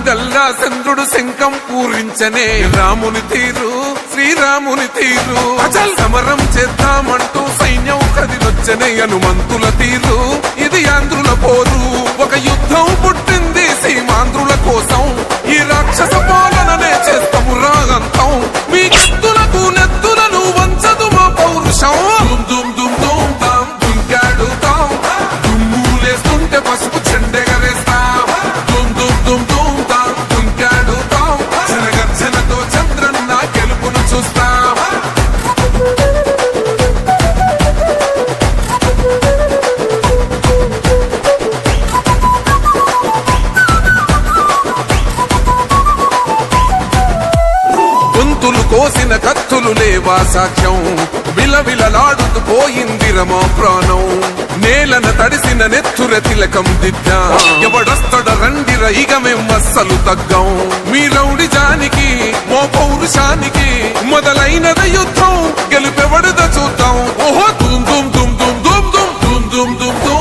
గల్గా చంద్రుడు శంఖం పూరించనే రాముని తీరు శ్రీరాముని తీరు అచల్ సమరం చేద్దామంటూ సైన్యం కదిలొచ్చనే హనుమంతుల తీరు ఇది ఆంధ్రుల పోరు ఒక యుద్ధం పుట్టింది సీమాంధ్రుల కోసం ఈ రాక్షస పాలననే చేస్తాము రాగంతం మీ నెత్తులకు నెత్తులను వంచదు మా పౌరుషం దుమ్ దుమ్ దుమ్ తాం దుంకాడుతాం దుమ్ములేస్తుంటే పసుపు చెండెగరేస్తాం దుమ్ దుమ్ దుమ్ దుమ్ తాం దుంకాడుతాం జనగర్జనతో చంద్రన్న గెలుపును చూస్తాం గొంతులు కోసిన కత్తులు లేవా సాక్ష్యం విలవిలలాడుతూ పోయిందిరమా ప్రాణం నేలన తడిసిన నెత్తుర తిలకం దిద్దా ఎవడొస్తడ రండిర ఇక మేం అస్సలు తగ్గం మీ రౌడిజానికి మో పౌరుషానికి మొదలైనద యుద్ధం గెలుపెవడద చూద్దాం ఓహో దుమ్ దుమ్ దుమ్ దుమ్ దుమ్ దుమ్ దుమ్ దుమ్ దుమ్